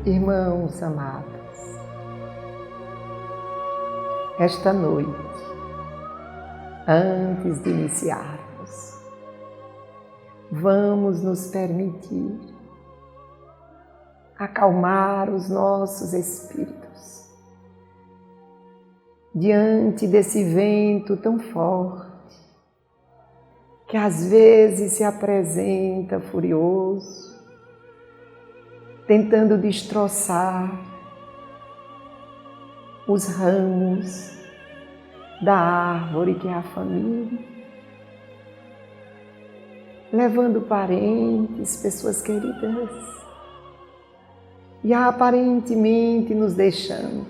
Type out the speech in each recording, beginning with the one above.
Irmãos amados, esta noite, antes de iniciarmos, vamos nos permitir acalmar os nossos espíritos diante desse vento tão forte que às vezes se apresenta furioso, tentando destroçar os ramos da árvore que é a família, levando parentes, pessoas queridas, e aparentemente nos deixando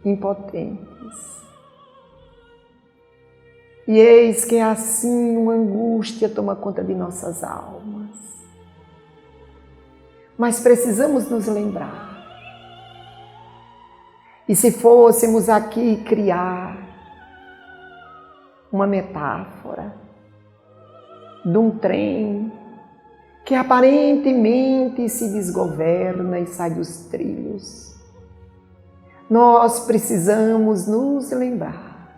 impotentes. E eis que assim uma angústia toma conta de nossas almas. Mas precisamos nos lembrar. E se fôssemos aqui criar uma metáfora de um trem que aparentemente se desgoverna e sai dos trilhos, nós precisamos nos lembrar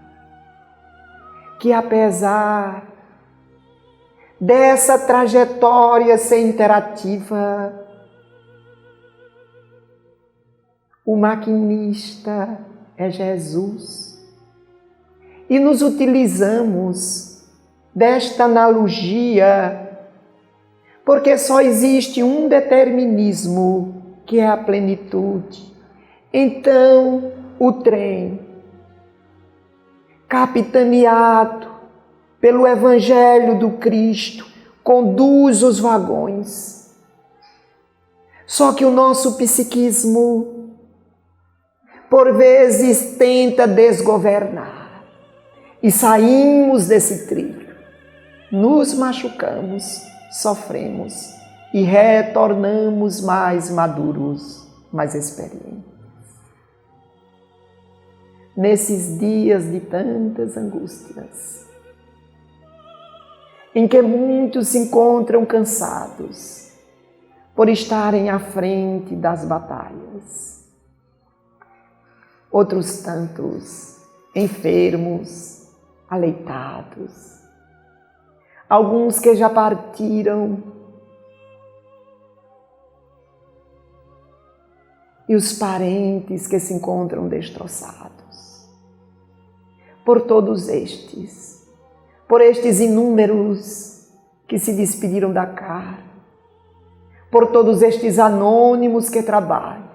que apesar dessa trajetória ser interativa, o maquinista é Jesus. E nos utilizamos desta analogia porque só existe um determinismo, que é a plenitude. Então, o trem, capitaneado pelo Evangelho do Cristo, conduz os vagões. Só que o nosso psiquismo por vezes tenta desgovernar e saímos desse trilho, nos machucamos, sofremos e retornamos mais maduros, mais experientes. Nesses dias de tantas angústias, em que muitos se encontram cansados por estarem à frente das batalhas, outros tantos enfermos, aleitados, alguns que já partiram, e os parentes que se encontram destroçados. Por todos estes, por estes inúmeros que se despediram da carne, por todos estes anônimos que trabalham,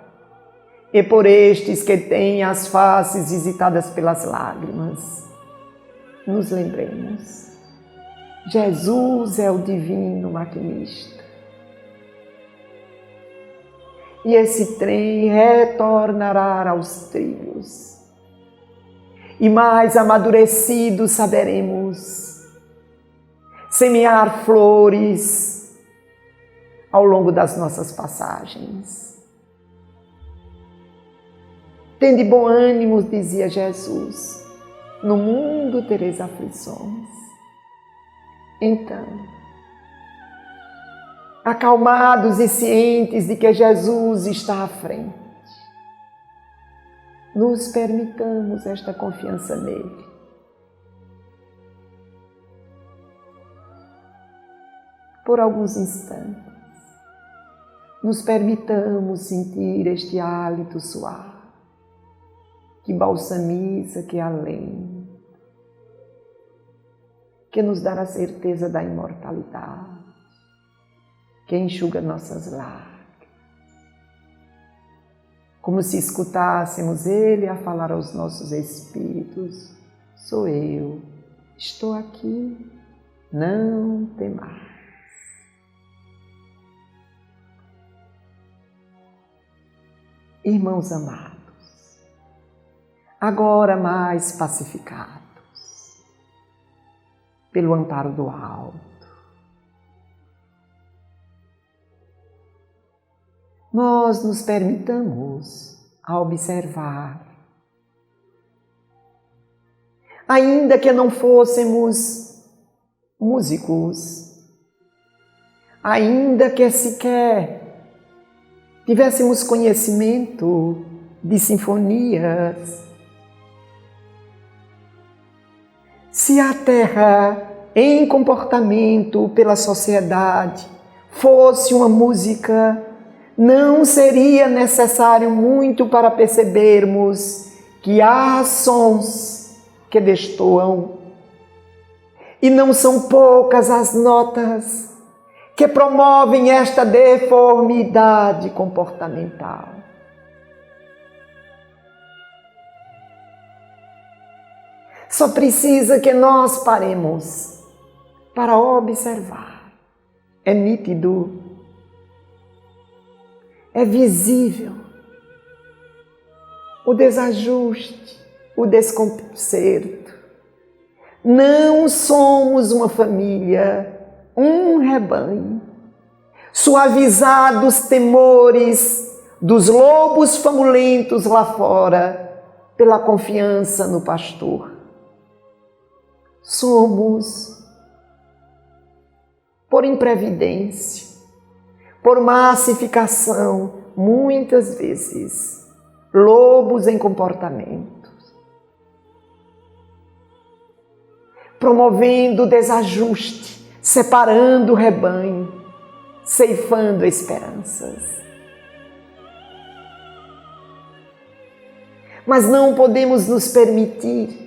e por estes que têm as faces visitadas pelas lágrimas, nos lembremos, Jesus é o divino maquinista. E esse trem retornará aos trilhos. E mais amadurecidos saberemos semear flores ao longo das nossas passagens. Tende bom ânimo, dizia Jesus, no mundo tereis aflições. Então, acalmados e cientes de que Jesus está à frente, nos permitamos esta confiança nele. Por alguns instantes, nos permitamos sentir este hálito suave, que balsamiza, que além, que nos dá a certeza da imortalidade, que enxuga nossas lágrimas, como se escutássemos Ele a falar aos nossos espíritos: sou eu, estou aqui, não temais. Irmãos amados, agora mais pacificados pelo amparo do alto, nós nos permitamos a observar, ainda que não fôssemos músicos, ainda que sequer tivéssemos conhecimento de sinfonias, se a terra em comportamento pela sociedade fosse uma música, não seria necessário muito para percebermos que há sons que destoam. E não são poucas as notas que promovem esta deformidade comportamental. Só precisa que nós paremos para observar. É nítido, é visível o desajuste, o desconcerto. Não somos uma família, um rebanho, suavizados temores dos lobos famulentos lá fora pela confiança no pastor. Somos, por imprevidência, por massificação, muitas vezes, lobos em comportamento, promovendo desajuste, separando o rebanho, ceifando esperanças. Mas não podemos nos permitir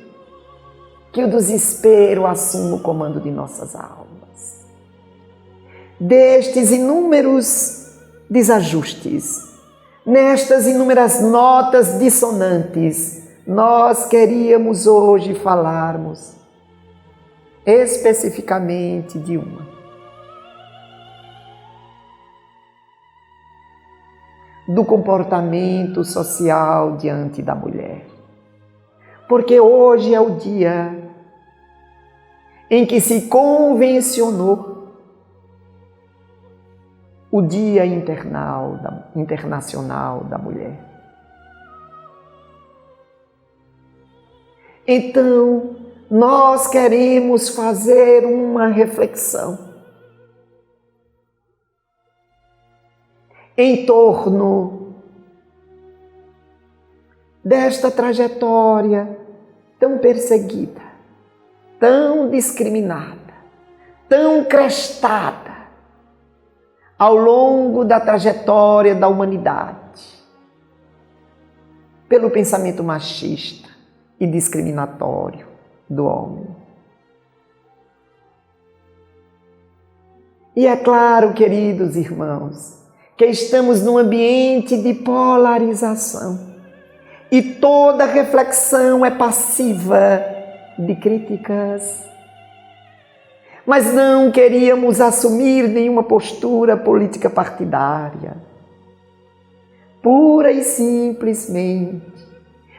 que o desespero assuma o comando de nossas almas. Destes inúmeros desajustes, nestas inúmeras notas dissonantes, nós queríamos hoje falarmos especificamente de uma. Do comportamento social diante da mulher. Porque hoje é o dia em que se convencionou o Dia Internacional da Mulher. Então, nós queremos fazer uma reflexão em torno desta trajetória tão perseguida, tão discriminada, tão crestada ao longo da trajetória da humanidade, pelo pensamento machista e discriminatório do homem. E é claro, queridos irmãos, que estamos num ambiente de polarização e toda reflexão é passiva de críticas. Mas não queríamos assumir nenhuma postura política partidária. Pura e simplesmente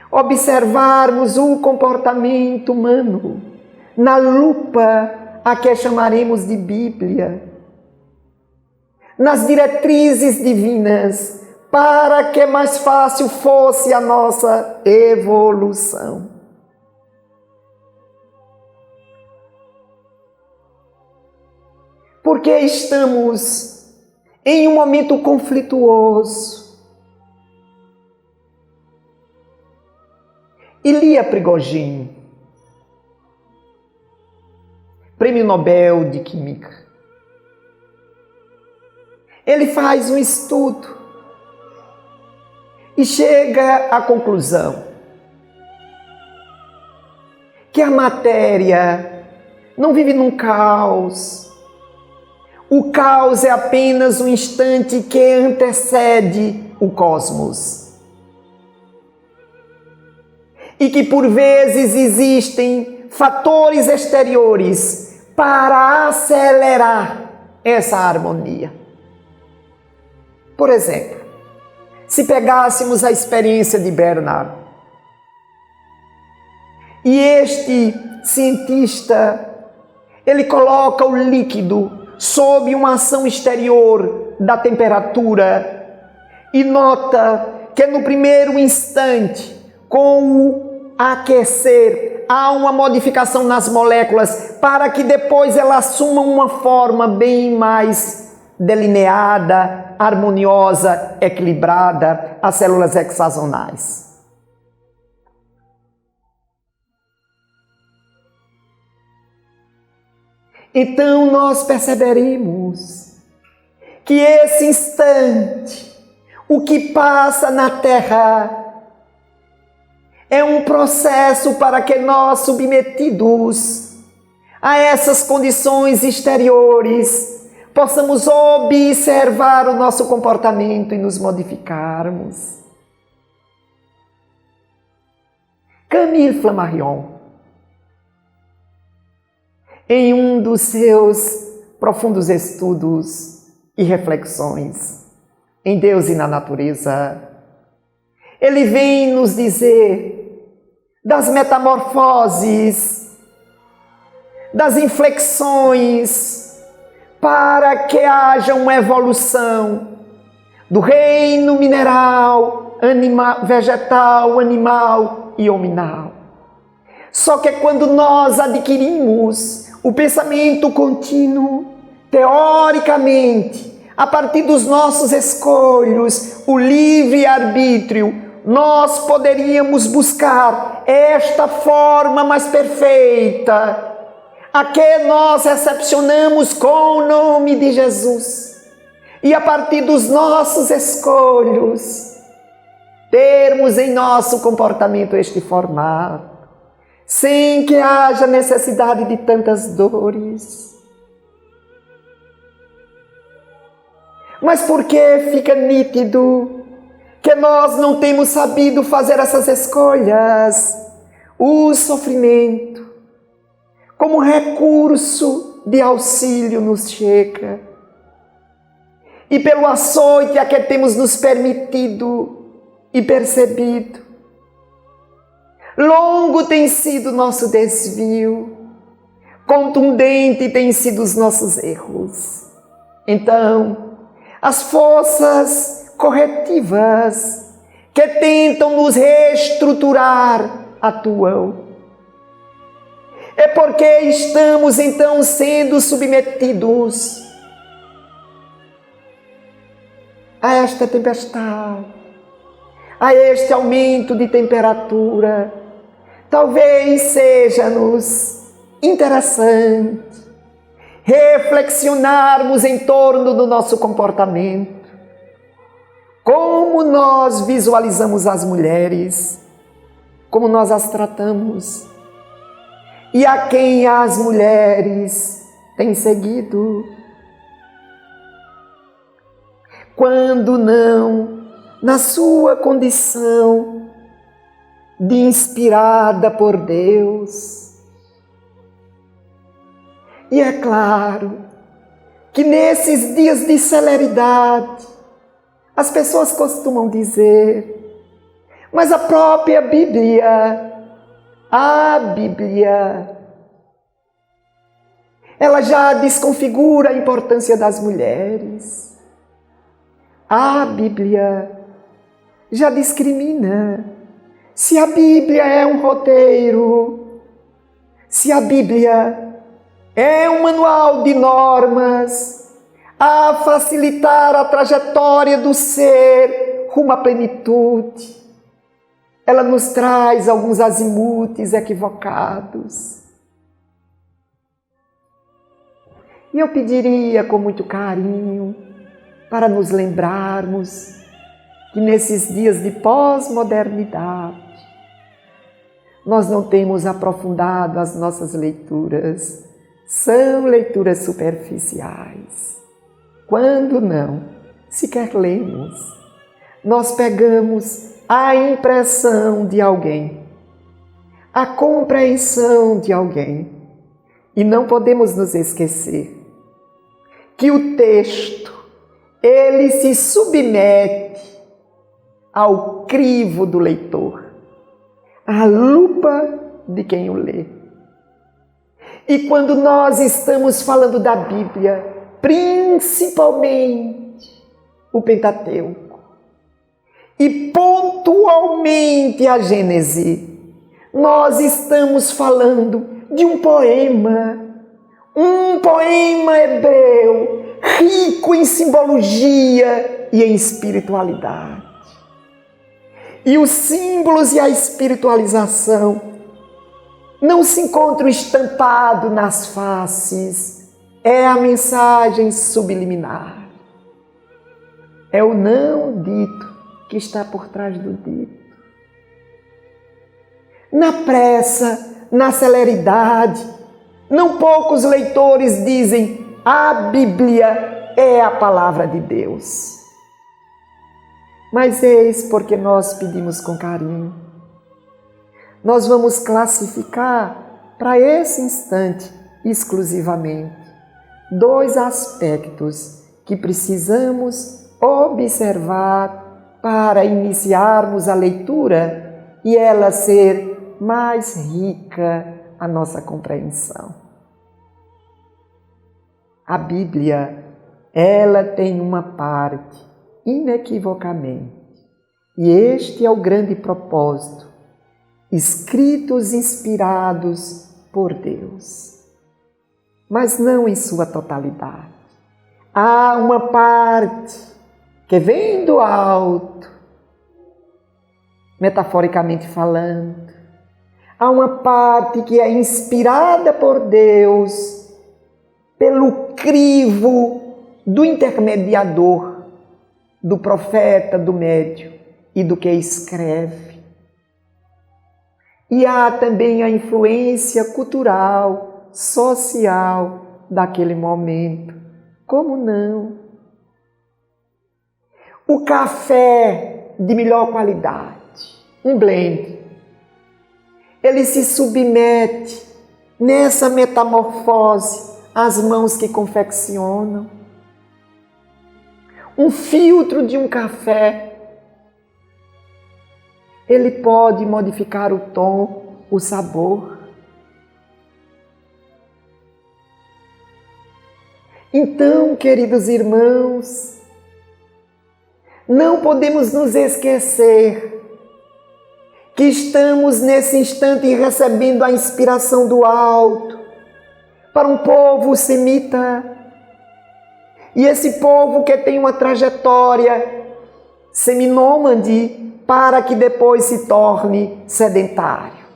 observarmos o comportamento humano na lupa a que chamaremos de Bíblia, nas diretrizes divinas, para que mais fácil fosse a nossa evolução. Porque estamos em um momento conflituoso. Ilya Prigogine, Prêmio Nobel de Química, ele faz um estudo e chega à conclusão que a matéria não vive num caos. O caos é apenas um instante que antecede o cosmos. E que por vezes existem fatores exteriores para acelerar essa harmonia. Por exemplo, se pegássemos a experiência de Bernard, e este cientista, ele coloca o líquido sob uma ação exterior da temperatura e nota que no primeiro instante, com o aquecer, há uma modificação nas moléculas para que depois elas assumam uma forma bem mais delineada, harmoniosa, equilibrada, as células hexagonais. Então nós perceberemos que esse instante, o que passa na Terra, é um processo para que nós, submetidos a essas condições exteriores, possamos observar o nosso comportamento e nos modificarmos. Camille Flammarion, em um dos seus profundos estudos e reflexões em Deus e na natureza, ele vem nos dizer das metamorfoses, das inflexões, para que haja uma evolução do reino mineral, vegetal, animal e hominal. Só que quando nós adquirimos o pensamento contínuo, teoricamente, a partir dos nossos escolhos, o livre-arbítrio, nós poderíamos buscar esta forma mais perfeita, a que nós recepcionamos com o nome de Jesus. E a partir dos nossos escolhos, termos em nosso comportamento este formato, sem que haja necessidade de tantas dores. Mas por que fica nítido que nós não temos sabido fazer essas escolhas? O sofrimento, como recurso de auxílio, nos chega. E pelo açoite a que temos nos permitido e percebido, longo tem sido nosso desvio, contundente tem sido os nossos erros. Então, as forças corretivas que tentam nos reestruturar atuam. É porque estamos então sendo submetidos a esta tempestade, a este aumento de temperatura. Talvez seja-nos interessante reflexionarmos em torno do nosso comportamento. Como nós visualizamos as mulheres, como nós as tratamos, e a quem as mulheres têm seguido. Quando não, na sua condição de inspirada por Deus. E é claro que nesses dias de celeridade, as pessoas costumam dizer, mas a própria Bíblia, ela já desconfigura a importância das mulheres. A Bíblia já discrimina. Se a Bíblia é um roteiro, se a Bíblia é um manual de normas a facilitar a trajetória do ser rumo à plenitude, ela nos traz alguns azimutes equivocados. E eu pediria com muito carinho para nos lembrarmos que nesses dias de pós-modernidade nós não temos aprofundado as nossas leituras, são leituras superficiais. Quando não, sequer lemos, nós pegamos a impressão de alguém, a compreensão de alguém, e não podemos nos esquecer que o texto, ele se submete ao crivo do leitor, à lupa de quem o lê. E quando nós estamos falando da Bíblia, principalmente o Pentateuco, e pontualmente a Gênese, nós estamos falando de um poema hebreu, rico em simbologia e em espiritualidade. E os símbolos e a espiritualização não se encontram estampados nas faces, é a mensagem subliminar. É o não dito que está por trás do dito. Na pressa, na celeridade, não poucos leitores dizem: a Bíblia é a palavra de Deus. Mas eis porque nós pedimos com carinho. Nós vamos classificar para esse instante exclusivamente 2 aspectos que precisamos observar para iniciarmos a leitura e ela ser mais rica a nossa compreensão. A Bíblia, ela tem uma parte, inequivocamente, e este é o grande propósito, escritos inspirados por Deus, mas não em sua totalidade. Há uma parte que vem do alto, metaforicamente falando. Há uma parte que é inspirada por Deus pelo crivo do intermediador, do profeta, do médium e do que escreve. E há também a influência cultural, social daquele momento. Como não? O café de melhor qualidade, um blend, ele se submete nessa metamorfose às mãos que confeccionam. Um filtro de um café, ele pode modificar o tom, o sabor. Então, queridos irmãos, não podemos nos esquecer que estamos nesse instante recebendo a inspiração do alto para um povo semita. E esse povo que tem uma trajetória seminômade para que depois se torne sedentário.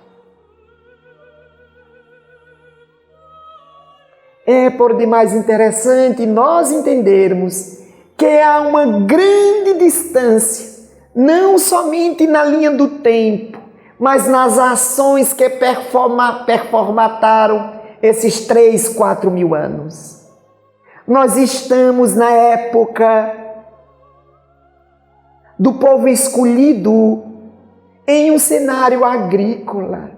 É por demais interessante nós entendermos que há uma grande distância, não somente na linha do tempo, mas nas ações que performataram esses 3, 4 mil anos. Nós estamos na época do povo escolhido em um cenário agrícola.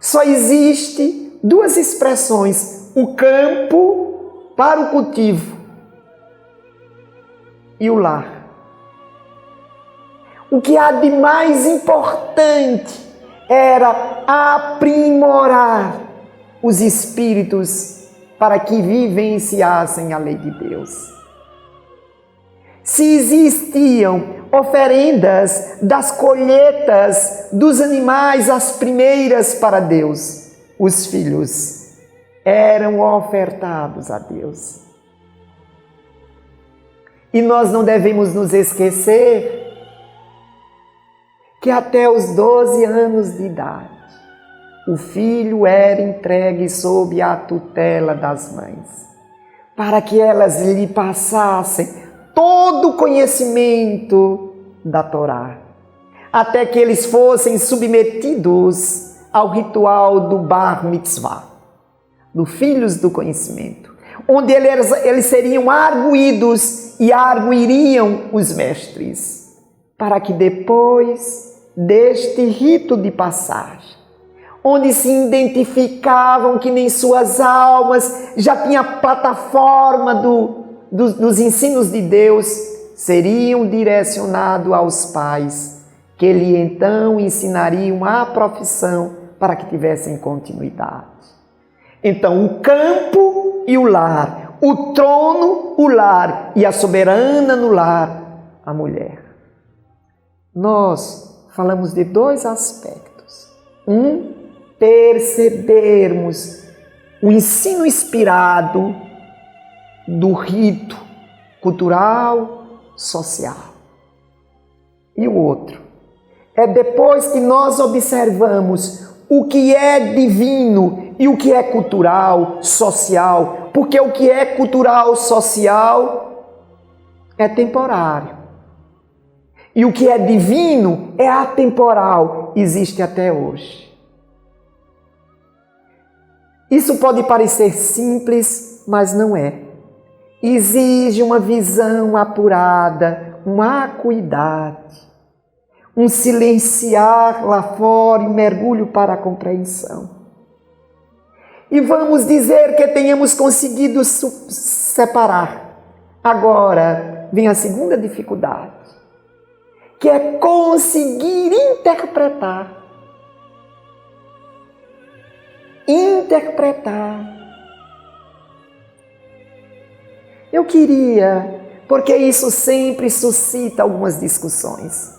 Só existe 2 expressões: o campo para o cultivo e o lar. O que há de mais importante era aprimorar os espíritos para que vivenciassem a lei de Deus. Se existiam oferendas das colheitas dos animais, as primeiras para Deus, os filhos eram ofertados a Deus. E nós não devemos nos esquecer que até os 12 anos de idade, o filho era entregue sob a tutela das mães, para que elas lhe passassem todo o conhecimento da Torá, até que eles fossem submetidos ao ritual do Bar Mitzvah, do Filhos do Conhecimento, onde eles seriam arguídos e arguiriam os mestres, para que depois deste rito de passagem, onde se identificavam que nem suas almas já tinha a plataforma dos ensinos de Deus, seriam direcionados aos pais, que lhe então ensinariam a profissão para que tivessem continuidade. Então, o campo e o lar, o trono, o lar e a soberana no lar, a mulher. Nós falamos de 2 aspectos. Percebermos o ensino inspirado do rito cultural, social. E o outro é depois que nós observamos o que é divino e o que é cultural, social, porque o que é cultural, social é temporário. E o que é divino é atemporal, existe até hoje. Isso pode parecer simples, mas não é. Exige uma visão apurada, uma acuidade, um silenciar lá fora e um mergulho para a compreensão. E vamos dizer que tenhamos conseguido separar. Agora vem a segunda dificuldade, que é conseguir interpretar. Eu queria, porque isso sempre suscita algumas discussões,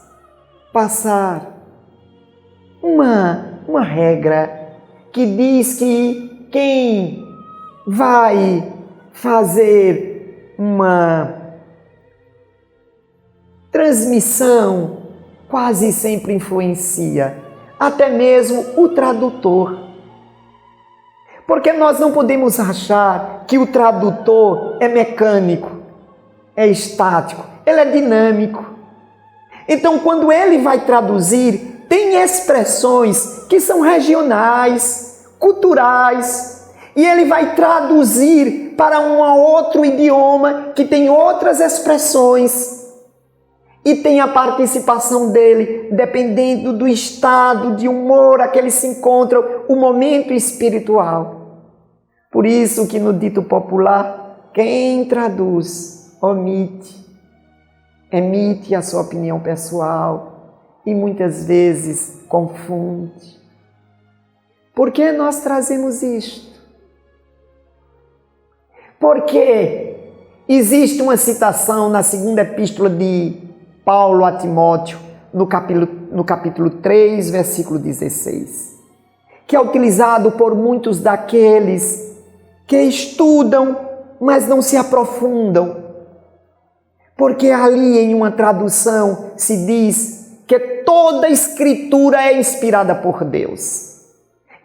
passar uma regra que diz que quem vai fazer uma transmissão quase sempre influencia, até mesmo o tradutor. Porque nós não podemos achar que o tradutor é mecânico, é estático, ele é dinâmico. Então, quando ele vai traduzir, tem expressões que são regionais, culturais, e ele vai traduzir para um outro idioma que tem outras expressões. E tem a participação dele, dependendo do estado de humor a que ele se encontra, o momento espiritual. Por isso que no dito popular, quem traduz, emite a sua opinião pessoal e muitas vezes confunde. Por que nós trazemos isto? Porque existe uma citação na segunda epístola de Paulo a Timóteo, no capítulo 3, versículo 16, que é utilizado por muitos daqueles que estudam, mas não se aprofundam, porque ali em uma tradução se diz que toda escritura é inspirada por Deus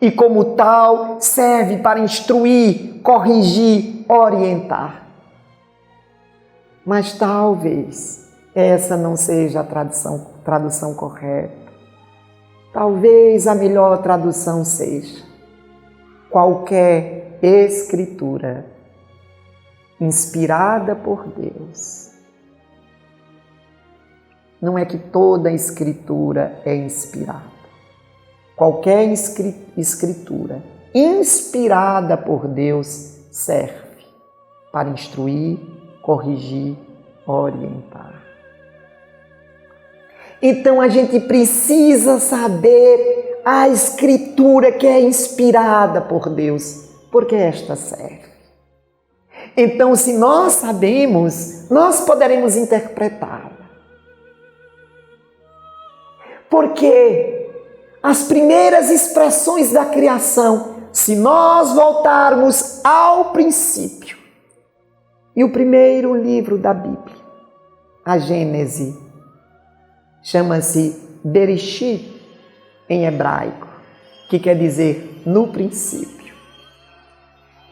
e como tal serve para instruir, corrigir, orientar. Mas talvez essa não seja a tradução correta. Talvez a melhor tradução seja: qualquer escritura inspirada por Deus. Não é que toda escritura é inspirada. Qualquer escritura inspirada por Deus serve para instruir, corrigir, orientar. Então a gente precisa saber a escritura que é inspirada por Deus, porque esta serve. Então, se nós sabemos, nós poderemos interpretá-la. Porque as primeiras expressões da criação, se nós voltarmos ao princípio, e o primeiro livro da Bíblia, a Gênese, chama-se Bereshit em hebraico, que quer dizer no princípio.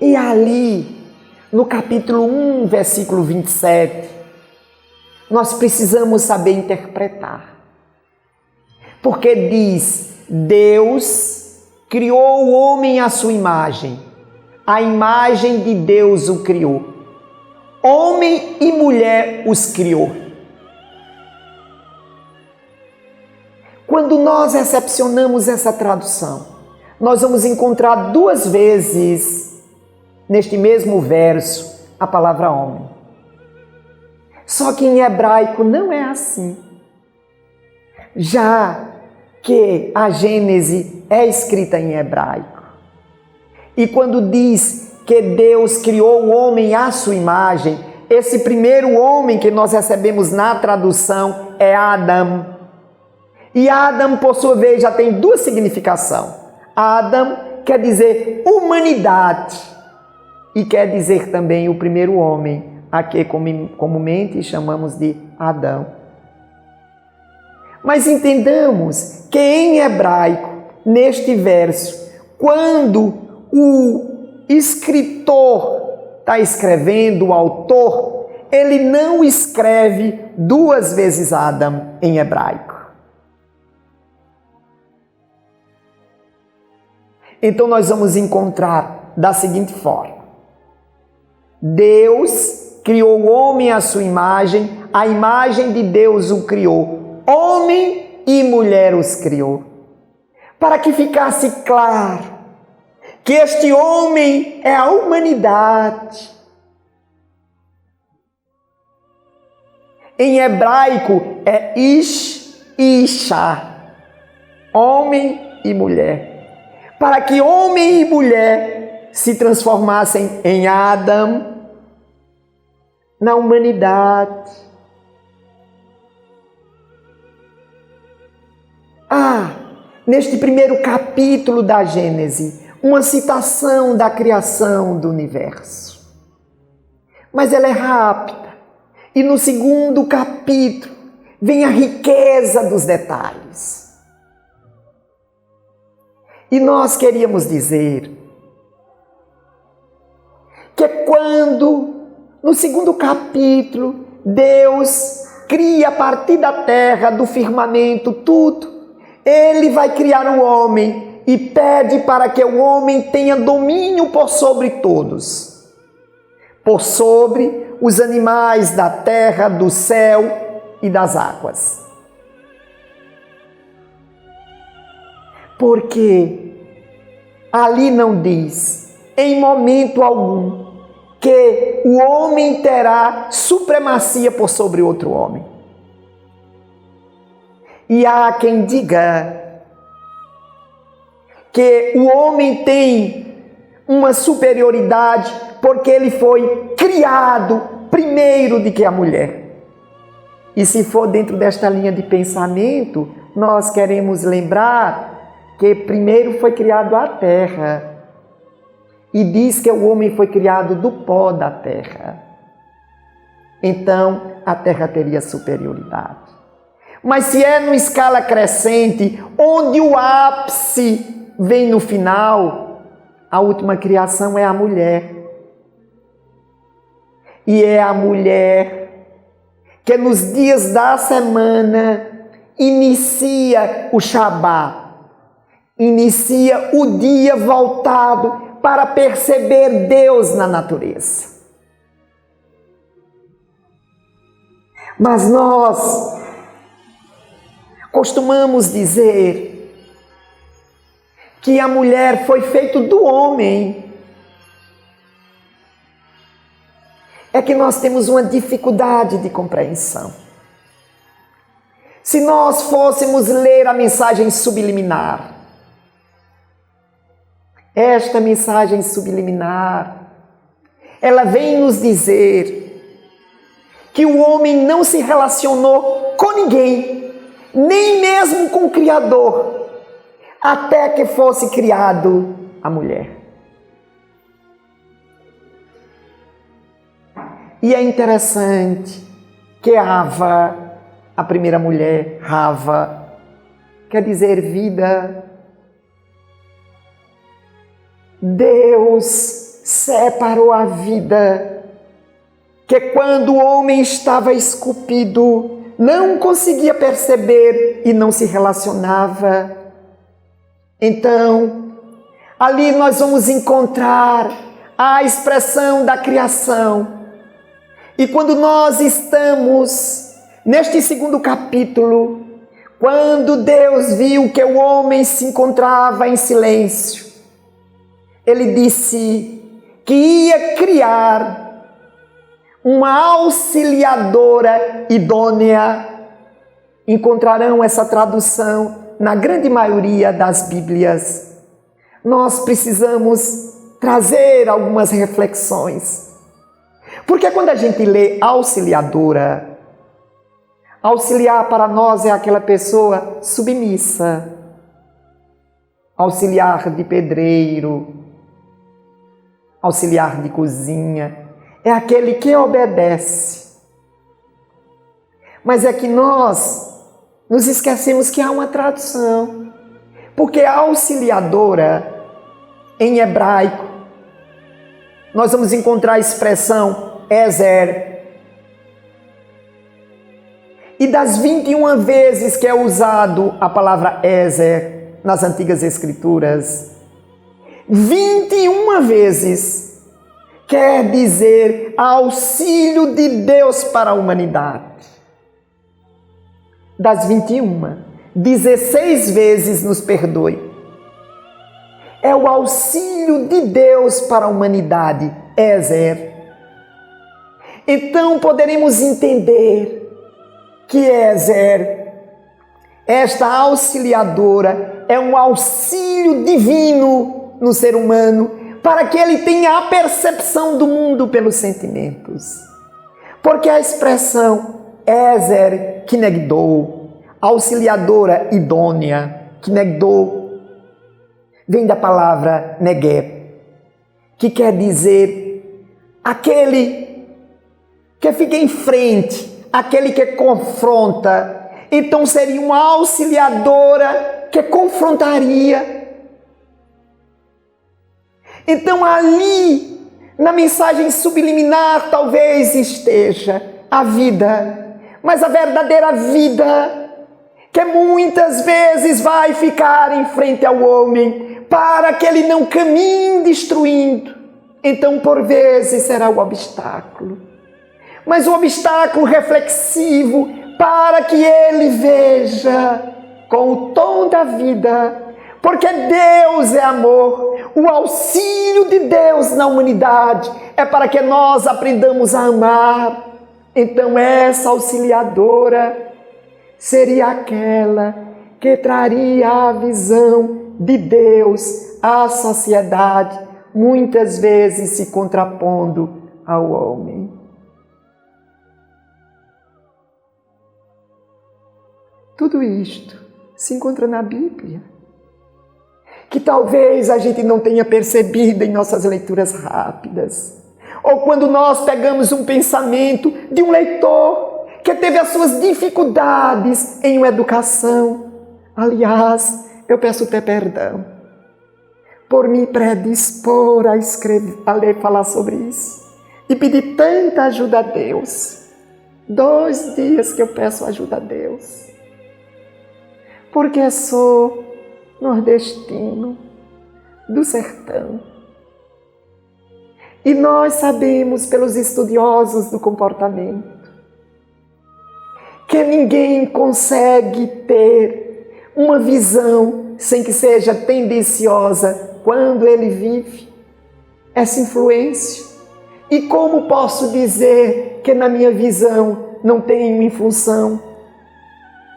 E ali, no capítulo 1, versículo 27, nós precisamos saber interpretar. Porque diz: Deus criou o homem à sua imagem, a imagem de Deus o criou. Homem e mulher os criou. Quando nós recepcionamos essa tradução, nós vamos encontrar duas vezes neste mesmo verso a palavra homem. Só que em hebraico não é assim. Já que a Gênese é escrita em hebraico. E quando diz que Deus criou o homem à sua imagem, esse primeiro homem que nós recebemos na tradução é Adão. E Adão, por sua vez, já tem duas significações. Adão quer dizer humanidade. e quer dizer também o primeiro homem, a que comumente chamamos de Adão. Mas entendamos que em hebraico, neste verso, quando o escritor está escrevendo, o autor, ele não escreve duas vezes Adam em hebraico. Então nós vamos encontrar da seguinte forma: Deus criou o homem à sua imagem, a imagem de Deus o criou, homem e mulher os criou. Para que ficasse claro que este homem é a humanidade. Em hebraico é Ish e Isha, homem e mulher. Para que homem e mulher se transformassem em Adão, na humanidade. Neste primeiro capítulo da Gênese, uma citação da criação do universo. Mas ela é rápida. E no segundo capítulo vem a riqueza dos detalhes. E nós queríamos dizer que quando, no segundo capítulo, Deus cria a partir da terra, do firmamento, tudo, Ele vai criar o homem e pede para que o homem tenha domínio por sobre todos, por sobre os animais da terra, do céu e das águas. Porque ali não diz, em momento algum, que o homem terá supremacia por sobre outro homem. E há quem diga que o homem tem uma superioridade porque ele foi criado primeiro do que a mulher. E se for dentro desta linha de pensamento, nós queremos lembrar que primeiro foi criado a terra. E diz que o homem foi criado do pó da terra. Então, a terra teria superioridade. Mas se é numa escala crescente, onde o ápice vem no final, a última criação é a mulher. E é a mulher que nos dias da semana inicia o Shabá. Inicia o dia voltado para perceber Deus na natureza. Mas nós costumamos dizer que a mulher foi feita do homem. É que nós temos uma dificuldade de compreensão. Se nós fôssemos ler a mensagem subliminar, esta mensagem subliminar, ela vem nos dizer que o homem não se relacionou com ninguém, nem mesmo com o Criador, até que fosse criado a mulher. E é interessante que Ava, a primeira mulher, Rava, quer dizer vida. Deus separou a vida, que quando o homem estava esculpido, não conseguia perceber e não se relacionava. Então, ali nós vamos encontrar a expressão da criação. E quando nós estamos neste segundo capítulo, quando Deus viu que o homem se encontrava em silêncio, Ele disse que ia criar uma auxiliadora idônea. Encontrarão essa tradução na grande maioria das Bíblias. Nós precisamos trazer algumas reflexões. Porque quando a gente lê auxiliadora, auxiliar para nós é aquela pessoa submissa, auxiliar de pedreiro, auxiliar de cozinha, é aquele que obedece. Mas é que nós nos esquecemos que há uma tradução. Porque a auxiliadora, em hebraico, nós vamos encontrar a expressão Ezer. E das 21 vezes que é usado a palavra Ezer nas antigas escrituras, 21 vezes quer dizer auxílio de Deus para a humanidade. Das 21, 16 vezes, nos perdoe, é o auxílio de Deus para a humanidade, Ezer. Então poderemos entender que Ezer, esta auxiliadora, é um auxílio divino no ser humano, para que ele tenha a percepção do mundo pelos sentimentos. Porque a expressão Ezer Kinegdou, auxiliadora idônea, Kinegdou, vem da palavra Negeb, que quer dizer aquele que fica em frente, aquele que confronta. Então seria uma auxiliadora que confrontaria. Então ali, na mensagem subliminar, talvez esteja a vida, mas a verdadeira vida, que muitas vezes vai ficar em frente ao homem, para que ele não caminhe destruindo. Então, por vezes, será o obstáculo. Mas o obstáculo reflexivo, para que ele veja com o tom da vida, porque Deus é amor. O auxílio de Deus na humanidade é para que nós aprendamos a amar. Então essa auxiliadora seria aquela que traria a visão de Deus à sociedade, muitas vezes se contrapondo ao homem. Tudo isto se encontra na Bíblia, que talvez a gente não tenha percebido em nossas leituras rápidas, ou quando nós pegamos um pensamento de um leitor que teve as suas dificuldades em uma educação. Aliás, eu peço até perdão por me predispor a escrever, a ler, falar sobre isso, e pedir tanta ajuda a Deus. 2 dias que eu peço ajuda a Deus, porque sou nordestino do sertão. E nós sabemos, pelos estudiosos do comportamento, que ninguém consegue ter uma visão sem que seja tendenciosa quando ele vive essa influência. E como posso dizer que na minha visão não tem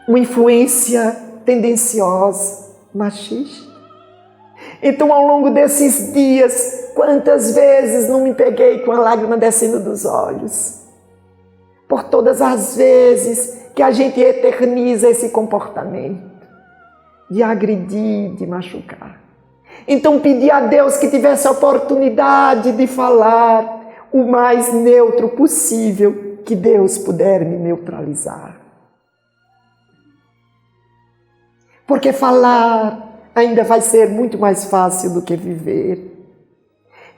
uma influência tendenciosa, machista? Então, ao longo desses dias, quantas vezes não me peguei com a lágrima descendo dos olhos? Por todas as vezes que a gente eterniza esse comportamento de agredir, de machucar. Então, pedi a Deus que tivesse a oportunidade de falar o mais neutro possível, que Deus puder me neutralizar. Porque falar ainda vai ser muito mais fácil do que viver.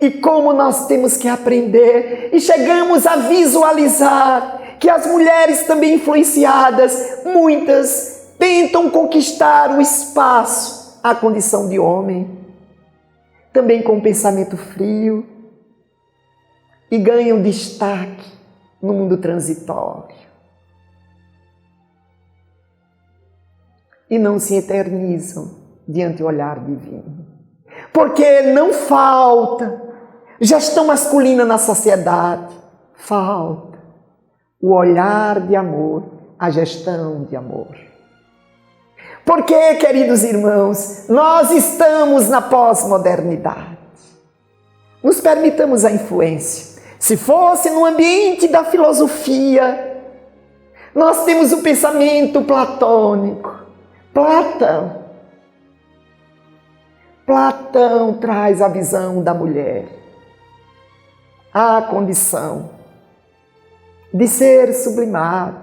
E como nós temos que aprender, e chegamos a visualizar que as mulheres também influenciadas, muitas tentam conquistar o espaço, a condição de homem, também com pensamento frio, e ganham destaque no mundo transitório. E não se eternizam diante do olhar divino. Porque não falta gestão masculina na sociedade. Falta o olhar de amor, a gestão de amor. Porque, queridos irmãos, nós estamos na pós-modernidade. Nos permitamos a influência. Se fosse no ambiente da filosofia, nós temos o pensamento platônico. Platão traz a visão da mulher há condição de ser sublimado.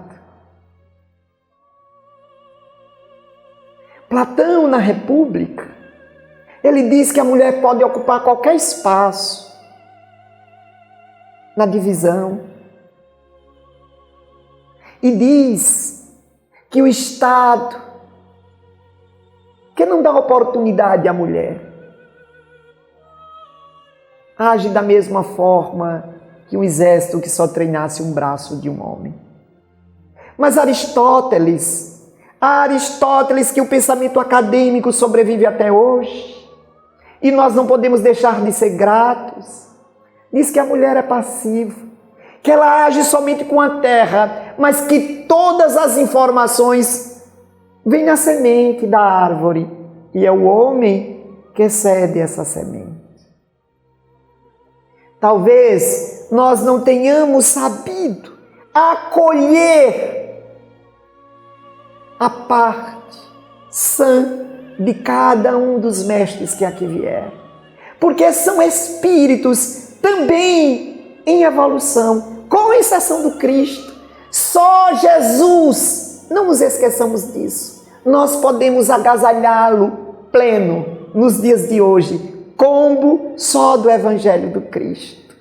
Platão, na República, ele diz que a mulher pode ocupar qualquer espaço na divisão. E diz que o Estado, que não dá oportunidade à mulher, age da mesma forma que um exército que só treinasse um braço de um homem. Mas Aristóteles, que o pensamento acadêmico sobrevive até hoje, e nós não podemos deixar de ser gratos, diz que a mulher é passiva, que ela age somente com a terra, mas que todas as informações vêm na semente da árvore, e é o homem que cede essa semente. Talvez nós não tenhamos sabido acolher a parte sã de cada um dos mestres que aqui vieram, porque são espíritos também em evolução, com exceção do Cristo. Só Jesus, não nos esqueçamos disso, nós podemos agasalhá-lo pleno nos dias de hoje, combo só do Evangelho do Cristo.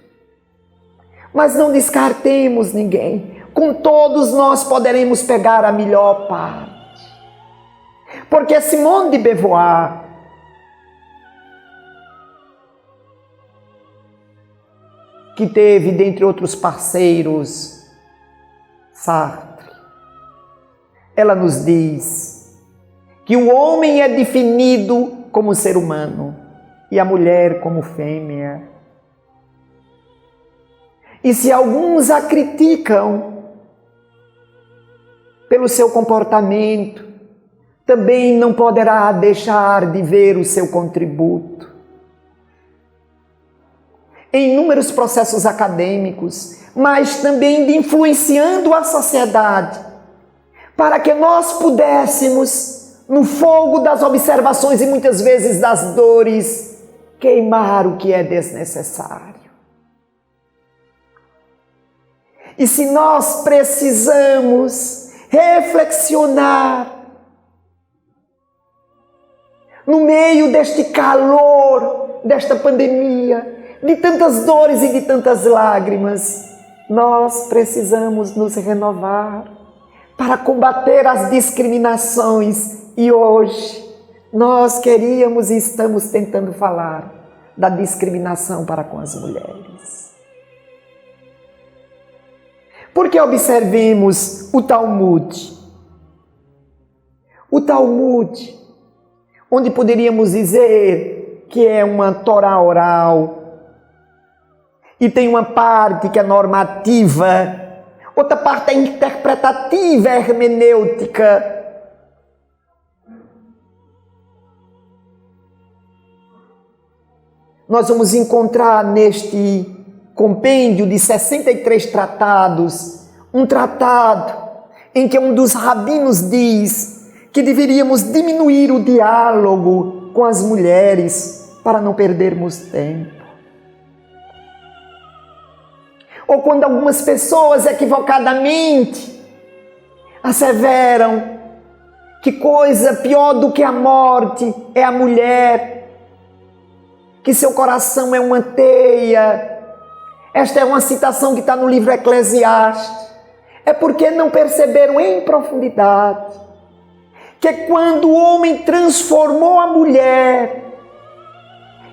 Mas não descartemos ninguém, com todos nós poderemos pegar a melhor parte. Porque Simone de Beauvoir, que teve, dentre outros parceiros, Sartre, ela nos diz que o homem é definido como ser humano e a mulher como fêmea. E se alguns a criticam pelo seu comportamento, também não poderá deixar de ver o seu contributo em inúmeros processos acadêmicos, mas também de influenciando a sociedade, para que nós pudéssemos, no fogo das observações e muitas vezes das dores, queimar o que é desnecessário. E se nós precisamos reflexionar no meio deste calor, desta pandemia, de tantas dores e de tantas lágrimas, nós precisamos nos renovar para combater as discriminações. E hoje nós queríamos e estamos tentando falar da discriminação para com as mulheres. Porque observemos o Talmud. O Talmud, onde poderíamos dizer que é uma Torá oral, e tem uma parte que é normativa, outra parte é interpretativa, é hermenêutica. Nós vamos encontrar neste compêndio de 63 tratados, um tratado em que um dos rabinos diz que deveríamos diminuir o diálogo com as mulheres para não perdermos tempo. Ou quando algumas pessoas equivocadamente asseveram que coisa pior do que a morte é a mulher, que seu coração é uma teia. Esta é uma citação que está no livro Eclesiastes. É porque não perceberam em profundidade que quando o homem transformou a mulher,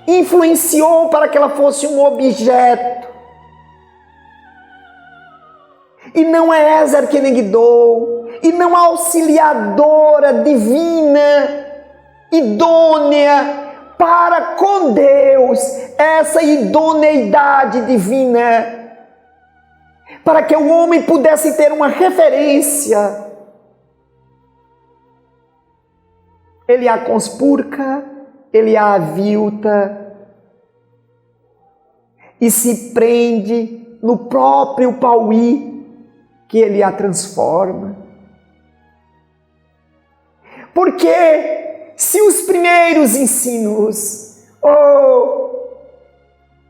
influenciou para que ela fosse um objeto, e não é Ezer Kenegdou, e não a auxiliadora divina, idônea para com Deus, essa idoneidade divina, para que o homem pudesse ter uma referência. Ele a conspurca, ele a avilta e se prende no próprio pauí que ele a transforma. Porque se os primeiros ensinos,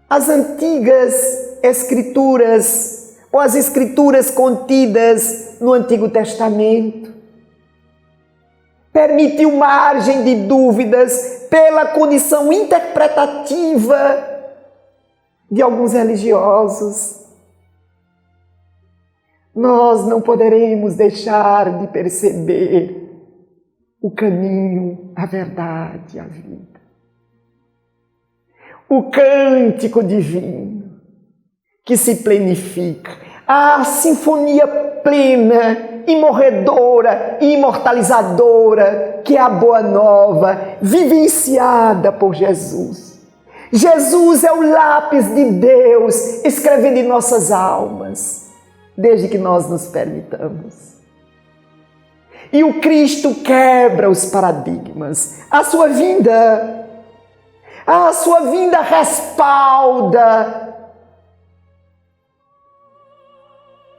as antigas escrituras ou as escrituras contidas no Antigo Testamento. Permitiu margem de dúvidas pela condição interpretativa de alguns religiosos. Nós não poderemos deixar de perceber o caminho, a verdade, a vida. O cântico divino que se plenifica, a sinfonia plena, imorredora e imortalizadora, que é a boa nova, vivenciada por Jesus. Jesus é o lápis de Deus escrevendo em nossas almas, desde que nós nos permitamos. E o Cristo quebra os paradigmas. A sua vinda respalda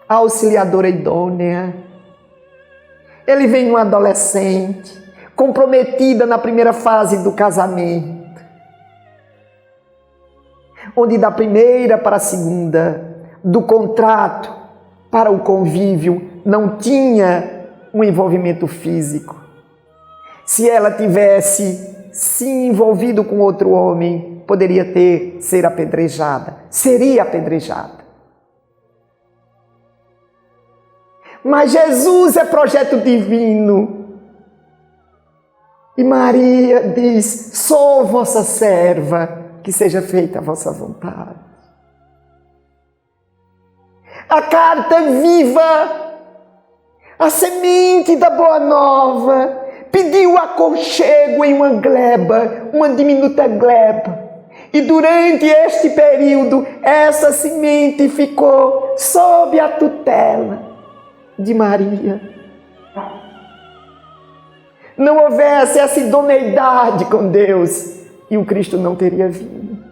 a auxiliadora idônea. Ele vem uma adolescente, comprometida na primeira fase do casamento, onde da primeira para a segunda, do contrato para o convívio, não tinha um envolvimento físico. Se ela tivesse se envolvido com outro homem, poderia ser apedrejada, seria apedrejada. Mas Jesus é projeto divino. E Maria diz: sou vossa serva, que seja feita a vossa vontade. A carta viva, a semente da boa nova, pediu aconchego em uma gleba, uma diminuta gleba. E durante este período, essa semente ficou sob a tutela de Maria. Não houvesse essa idoneidade com Deus, e o Cristo não teria vindo.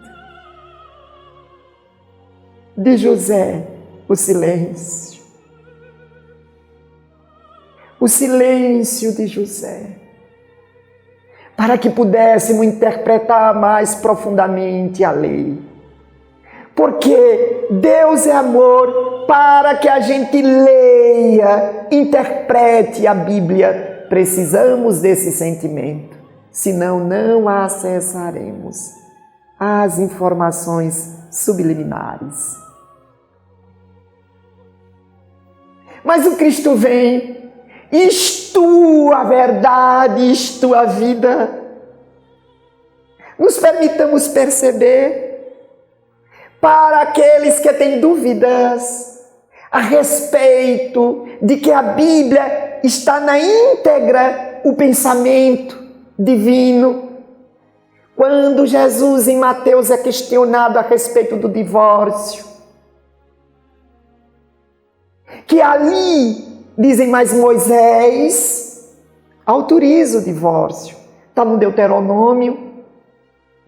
De José, o silêncio. O silêncio de José, para que pudéssemos interpretar mais profundamente a lei. Porque Deus é amor, para que a gente leia, interprete a Bíblia. Precisamos desse sentimento, senão não acessaremos as informações subliminares. Mas o Cristo vem, isto a verdade, isto a vida. Nos permitamos perceber. Para aqueles que têm dúvidas a respeito de que a Bíblia está na íntegra o pensamento divino. Quando Jesus em Mateus é questionado a respeito do divórcio, que ali, dizem, mas Moisés autoriza o divórcio. Está no Deuteronômio,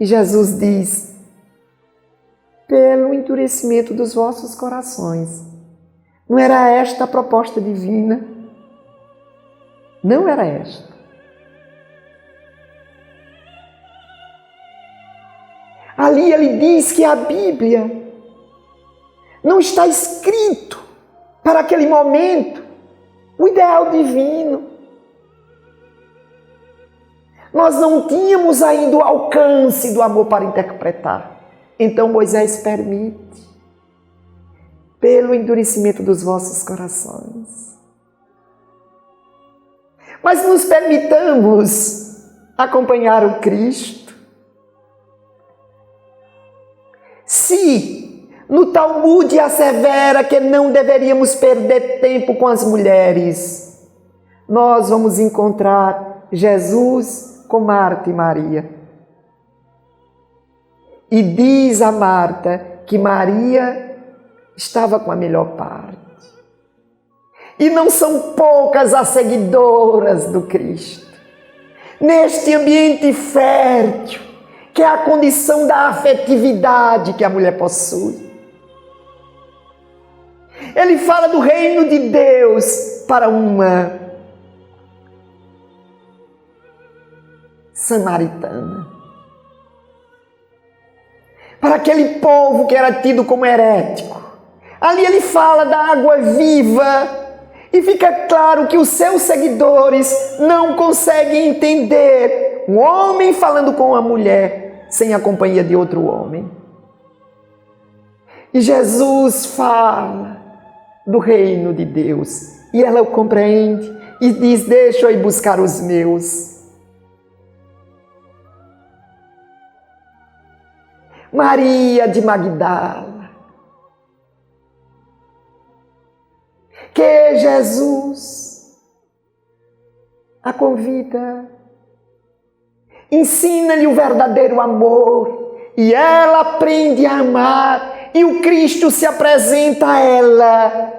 e Jesus diz: pelo endurecimento dos vossos corações. Não era esta a proposta divina? Não era esta. Ali ele diz que a Bíblia não está escrito para aquele momento o ideal divino. Nós não tínhamos ainda o alcance do amor para interpretar. Então Moisés permite, pelo endurecimento dos vossos corações. Mas nos permitamos acompanhar o Cristo. Se no Talmud assevera que não deveríamos perder tempo com as mulheres, nós vamos encontrar Jesus com Marta e Maria. E diz a Marta que Maria estava com a melhor parte. E não são poucas as seguidoras do Cristo. Neste ambiente fértil, que é a condição da afetividade que a mulher possui. Ele fala do reino de Deus para uma samaritana. para aquele povo que era tido como herético. Ali ele fala da água viva e fica claro que os seus seguidores não conseguem entender um homem falando com uma mulher sem a companhia de outro homem. E Jesus fala do reino de Deus e ela o compreende e diz: deixa eu ir buscar os meus. Maria de Magdala, que Jesus a convida, ensina-lhe o verdadeiro amor e ela aprende a amar e o Cristo se apresenta a ela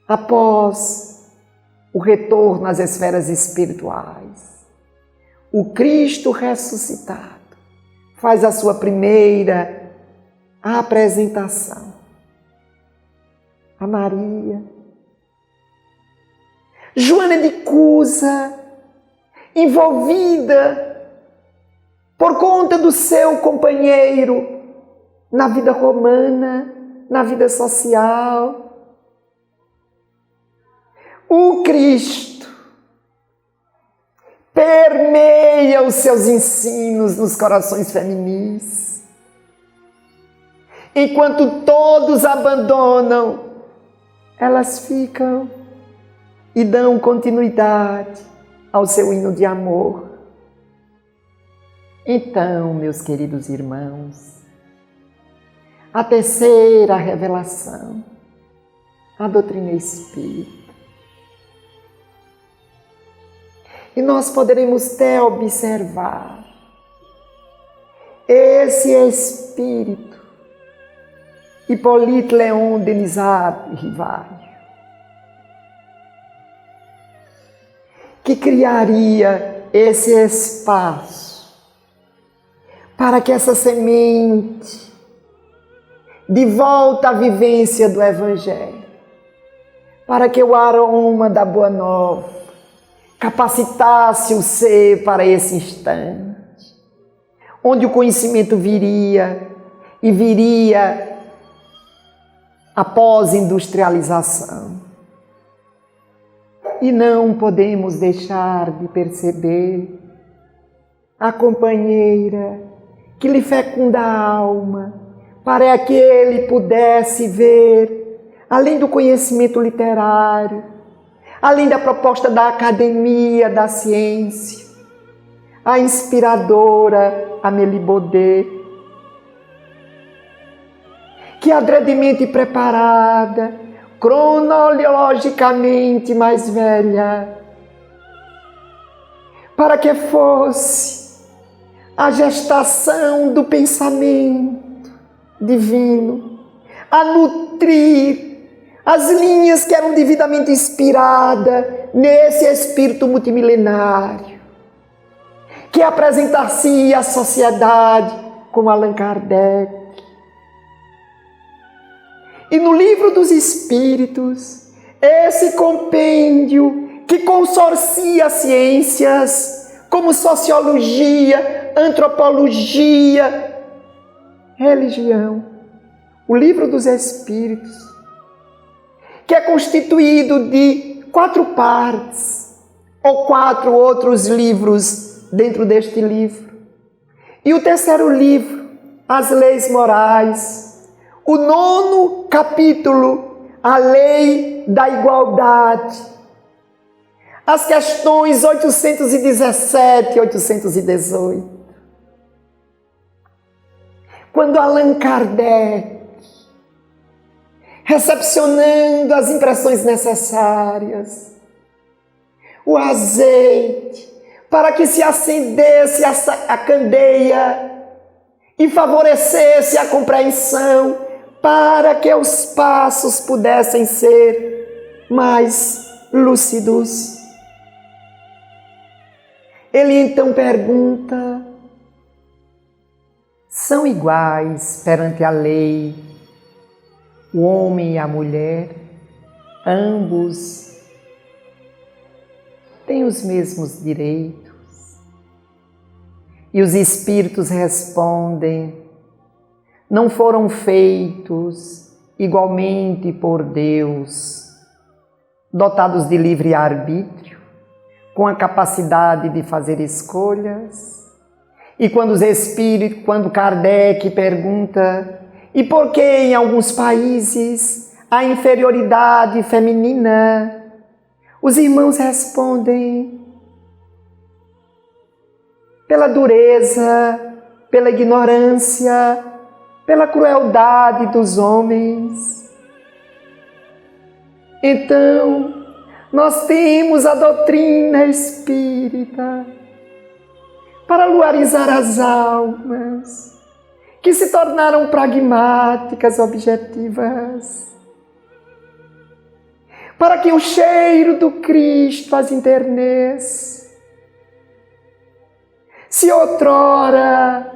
após o retorno às esferas espirituais. O Cristo ressuscitado faz a sua primeira apresentação a Maria. Joana de Cusa, envolvida por conta do seu companheiro na vida romana, na vida social. O Cristo permeia os seus ensinos nos corações feminis. Enquanto todos abandonam, elas ficam e dão continuidade ao seu hino de amor. Então, meus queridos irmãos, a terceira revelação, a doutrina espírita. E nós poderemos até observar esse espírito, Hippolyte Léon Denisard Rivail, que criaria esse espaço para que essa semente, de volta à vivência do Evangelho, para que o aroma da Boa Nova capacitasse o ser para esse instante, onde o conhecimento viria a pós-industrialização. E não podemos deixar de perceber a companheira que lhe fecunda a alma, para que ele pudesse ver, além do conhecimento literário, além da proposta da academia, da ciência, a inspiradora Amélie Baudet, que adredemente preparada, cronologicamente mais velha, para que fosse a gestação do pensamento divino, a nutrir as linhas que eram devidamente inspiradas nesse espírito multimilenário, que apresentasse à sociedade com Allan Kardec. E no Livro dos Espíritos, esse compêndio que consorcia ciências como sociologia, antropologia, religião, o Livro dos Espíritos, que é constituído de 4 partes, ou 4 outros livros dentro deste livro. E o terceiro livro, As Leis Morais. O 9º capítulo, a Lei da Igualdade. As questões 817 e 818. Quando Allan Kardec, recepcionando as impressões necessárias, o azeite, para que se acendesse a candeia e favorecesse a compreensão, para que os passos pudessem ser mais lúcidos. Ele então pergunta: são iguais perante a lei o homem e a mulher? Ambos têm os mesmos direitos? E os espíritos respondem: não foram feitos igualmente por Deus, dotados de livre-arbítrio, com a capacidade de fazer escolhas? E quando Kardec pergunta: e por que em alguns países a inferioridade feminina? Os irmãos respondem: pela dureza, pela ignorância, pela crueldade dos homens. Então, nós temos a doutrina espírita para luarizar as almas que se tornaram pragmáticas, objetivas, para que o cheiro do Cristo as enterneça. Se outrora,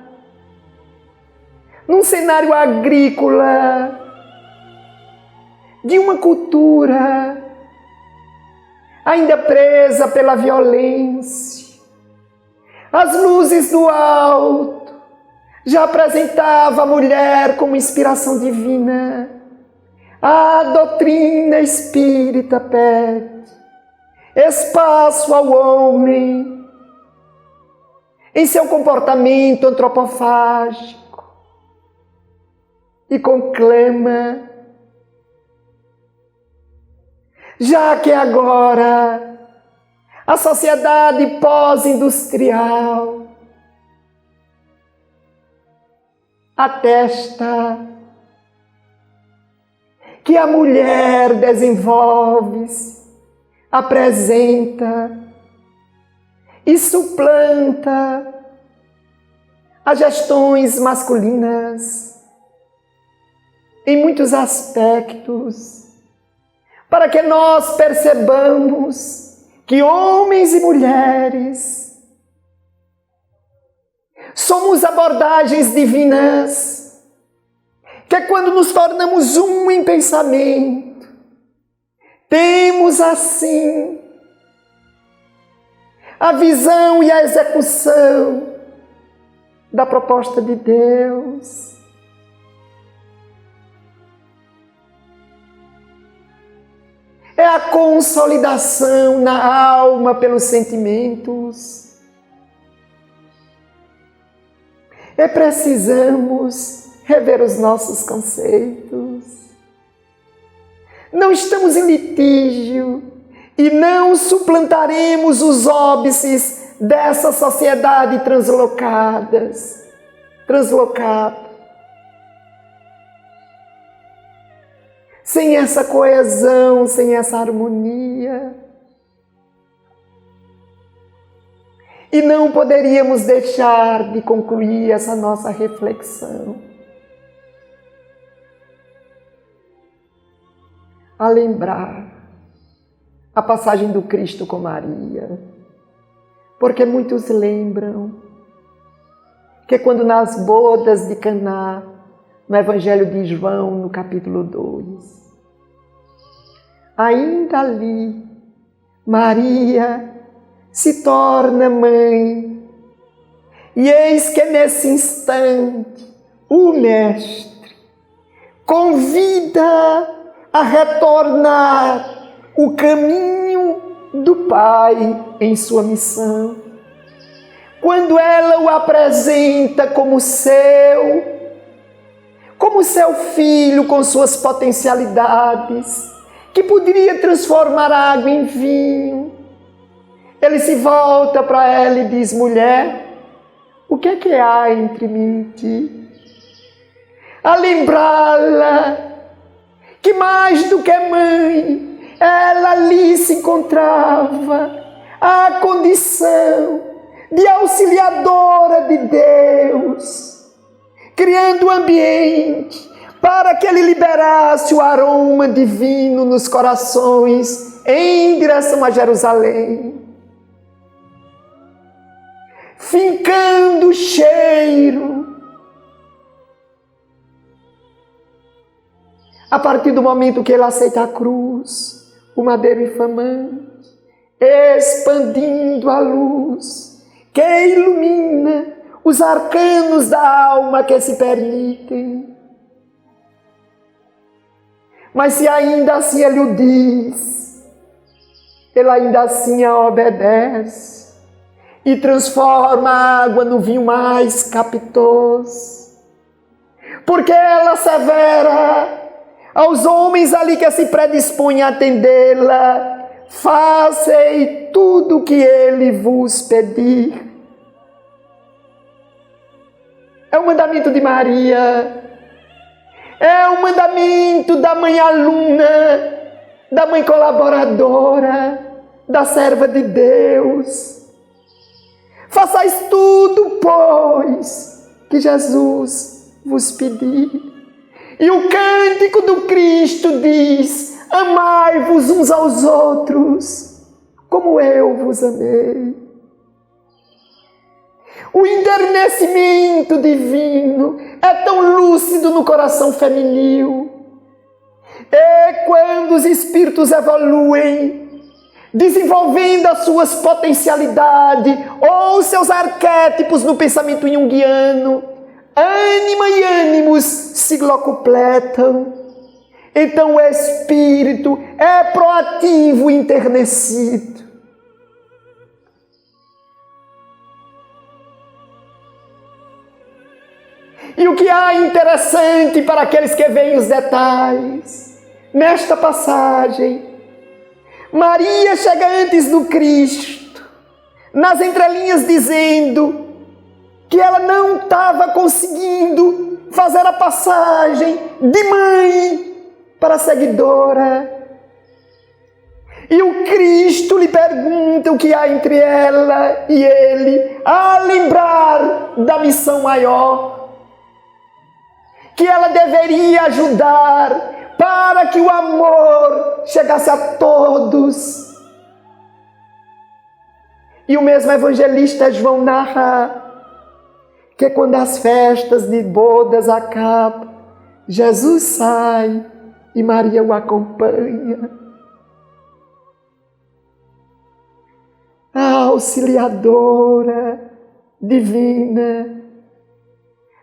num cenário agrícola, de uma cultura ainda presa pela violência, as luzes do alto já apresentavam a mulher como inspiração divina, a doutrina espírita pede espaço ao homem em seu comportamento antropofágico e conclama: já que agora a sociedade pós-industrial atesta que a mulher desenvolve-se, apresenta e suplanta as gestões masculinas em muitos aspectos, para que nós percebamos que homens e mulheres somos abordagens divinas, que é quando nos tornamos um em pensamento, temos assim a visão e a execução da proposta de Deus. É a consolidação na alma pelos sentimentos. Precisamos rever os nossos conceitos. Não estamos em litígio e não suplantaremos os óbices dessa sociedade translocada. Sem essa coesão, sem essa harmonia. E não poderíamos deixar de concluir essa nossa reflexão a lembrar a passagem do Cristo com Maria, porque muitos lembram que quando nas bodas de Caná, no Evangelho de João, no capítulo 2, ainda ali, Maria se torna mãe, e eis que nesse instante o Mestre convida a retornar o caminho do Pai em sua missão. Quando ela o apresenta como seu filho com suas potencialidades, que poderia transformar a água em vinho, ele se volta para ela e diz: mulher, o que é que há entre mim e ti? A lembrá-la que mais do que mãe, ela ali se encontrava a condição de auxiliadora de Deus, criando um ambiente para que ele liberasse o aroma divino nos corações em direção a Jerusalém, fincando o cheiro. A partir do momento que ele aceita a cruz, o madeiro inflamante, expandindo a luz que ilumina os arcanos da alma que se permitem. Mas se ainda assim ele o diz, ele ainda assim a obedece e transforma a água no vinho mais capitoso. Porque ela assevera aos homens ali que se predispõem a atendê-la: fazei tudo o que ele vos pedir. É o mandamento de Maria. É o mandamento da mãe aluna, da mãe colaboradora, da serva de Deus. Façais tudo, pois, que Jesus vos pedir. E o cântico do Cristo diz: amai-vos uns aos outros, como eu vos amei. O enternecimento divino é tão lúcido no coração feminil. É quando os espíritos evoluem, desenvolvendo as suas potencialidades ou seus arquétipos no pensamento junguiano, ânima e ânimos se locupletam. Então o espírito é proativo e enternecido. E o que há interessante para aqueles que veem os detalhes, nesta passagem, Maria chega antes do Cristo, nas entrelinhas dizendo que ela não estava conseguindo fazer a passagem de mãe para seguidora. E o Cristo lhe pergunta o que há entre ela e ele, a lembrar da missão maior, que ela deveria ajudar para que o amor chegasse a todos. E o mesmo evangelista João narra que quando as festas de bodas acabam, Jesus sai e Maria o acompanha. A auxiliadora divina,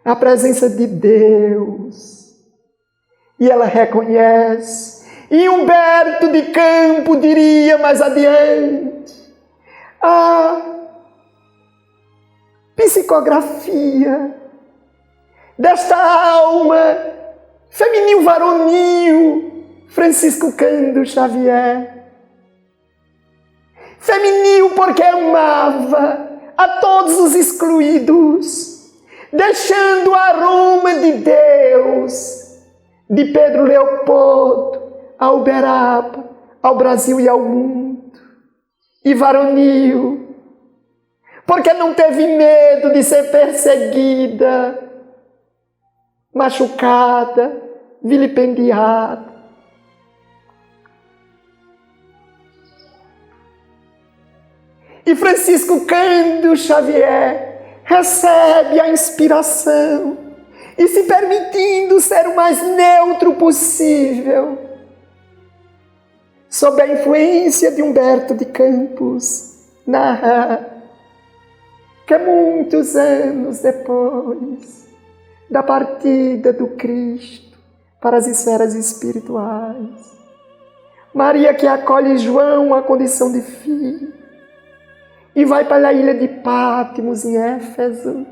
a presença de Deus. E ela reconhece. E Humberto de Campos diria mais adiante: a psicografia desta alma feminil varonil Francisco Cândido Xavier. Feminil porque amava a todos os excluídos, deixando o aroma de Deus, de Pedro Leopoldo a Uberaba, ao Brasil e ao mundo. E varonil, porque não teve medo de ser perseguida, machucada, vilipendiada. E Francisco Cândido Xavier recebe a inspiração e, se permitindo ser o mais neutro possível, sob a influência de Humberto de Campos, narra que muitos anos depois da partida do Cristo para as esferas espirituais, Maria, que acolhe João à condição de filho, e vai para a ilha de Patmos, em Éfeso,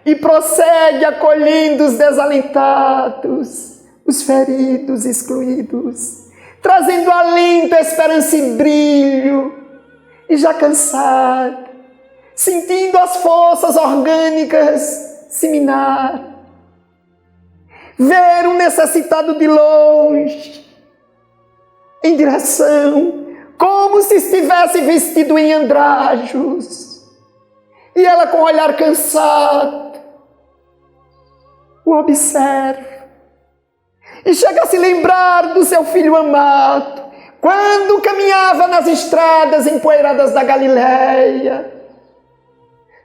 e prossegue acolhendo os desalentados, os feridos, excluídos, trazendo alento, esperança e brilho, e já cansado, sentindo as forças orgânicas se minar, ver um necessitado de longe, em direção, como se estivesse vestido em andrajos, e ela, com o olhar cansado, o observa, e chega a se lembrar do seu filho amado, quando caminhava nas estradas empoeiradas da Galileia,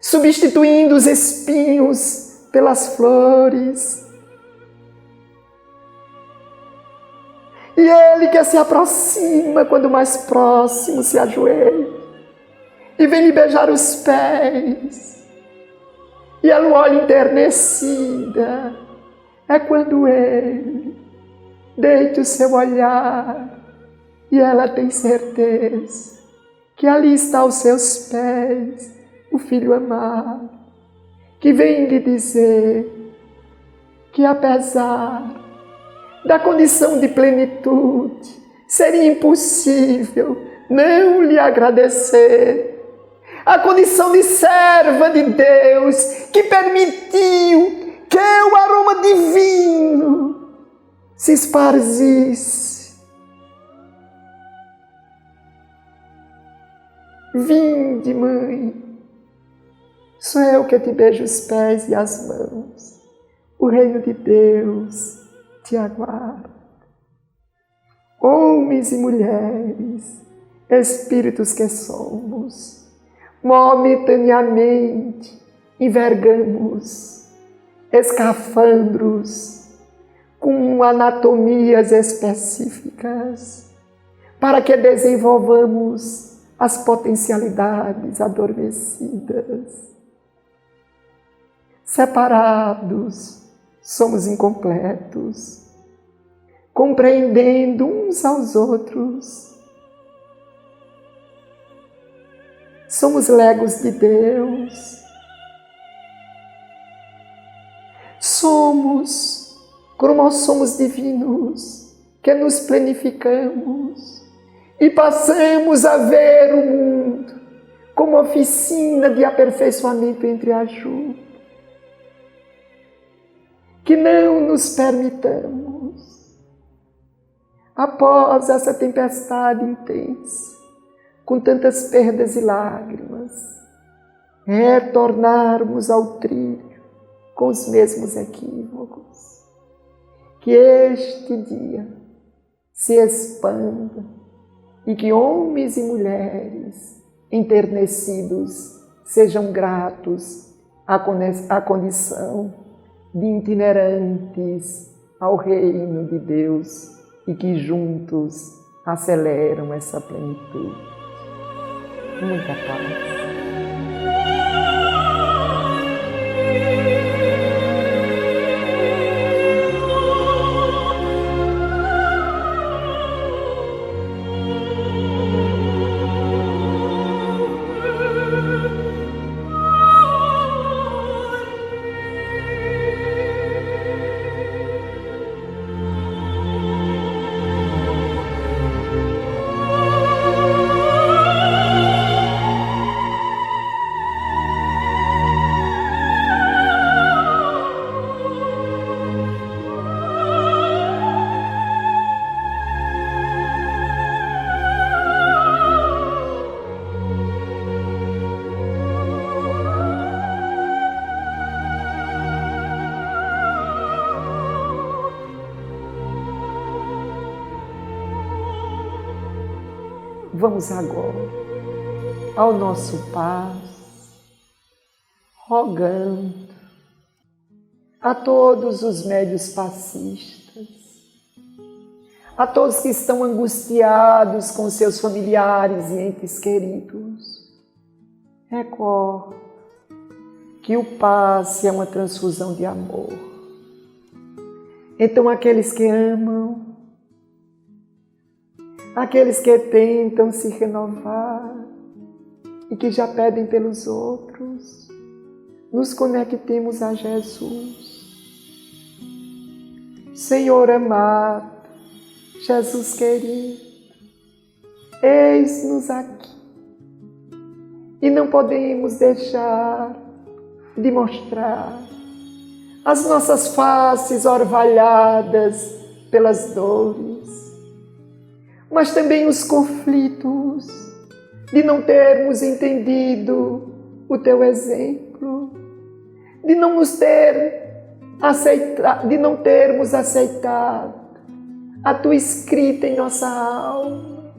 substituindo os espinhos pelas flores. E ele, que se aproxima, quando mais próximo, se ajoelha e vem lhe beijar os pés. e ela o olha enternecida. É quando ele deita o seu olhar e ela tem certeza que ali está aos seus pés o Filho amado, que vem lhe dizer que apesar da condição de plenitude, seria impossível não lhe agradecer. A condição de serva de Deus que permitiu que o aroma divino se esparzisse. Vinde, mãe, sou eu que te beijo os pés e as mãos. O reino de Deus te aguarda. Homens e mulheres, espíritos que somos, momentaneamente envergamos escafandros com anatomias específicas para que desenvolvamos as potencialidades adormecidas. Separados, somos incompletos, compreendendo uns aos outros. Somos legos de Deus. Somos cromossomos divinos que nos planificamos e passamos a ver o mundo como oficina de aperfeiçoamento entre ajuda. Que não nos permitamos, após essa tempestade intensa, com tantas perdas e lágrimas, retornarmos ao trilho com os mesmos equívocos. Que este dia se expanda e que homens e mulheres enternecidos sejam gratos à condição de itinerantes ao reino de Deus e que juntos aceleram essa plenitude. Muita paz. Vamos agora ao nosso passo, rogando a todos os médios passistas, a todos que estão angustiados com seus familiares e entes queridos. Recorde que o passe é uma transfusão de amor. Então, aqueles que amam, aqueles que tentam se renovar e que já pedem pelos outros, nos conectemos a Jesus. Senhor amado, Jesus querido, eis-nos aqui e não podemos deixar de mostrar as nossas faces orvalhadas pelas dores, mas também os conflitos de não termos entendido o Teu exemplo, de não termos aceitado a Tua escrita em nossa alma.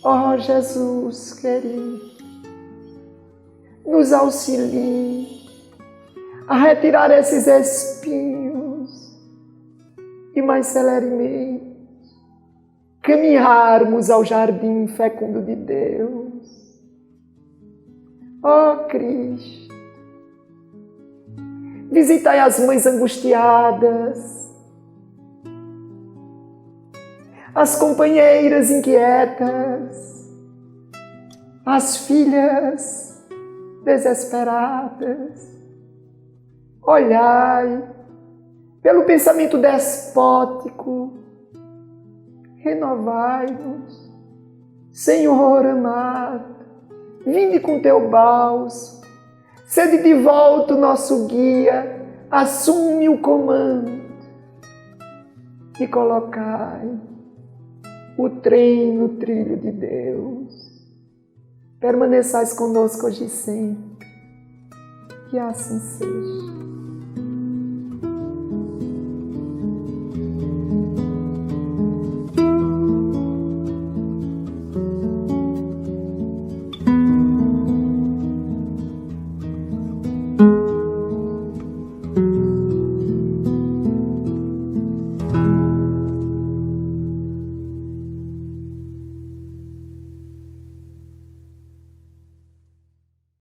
Ó Jesus querido, nos auxilie a retirar esses espinhos e mais celeremente caminharmos ao jardim fecundo de Deus. Ó Cristo, Visitai as mães angustiadas, as companheiras inquietas, as filhas desesperadas. Olhai pelo pensamento despótico, renovai-nos. Senhor amado, vinde com teu bálsamo, sede de volta o nosso guia, assume o comando e colocai o trem no trilho de Deus. Permaneçais conosco hoje e sempre, que assim seja.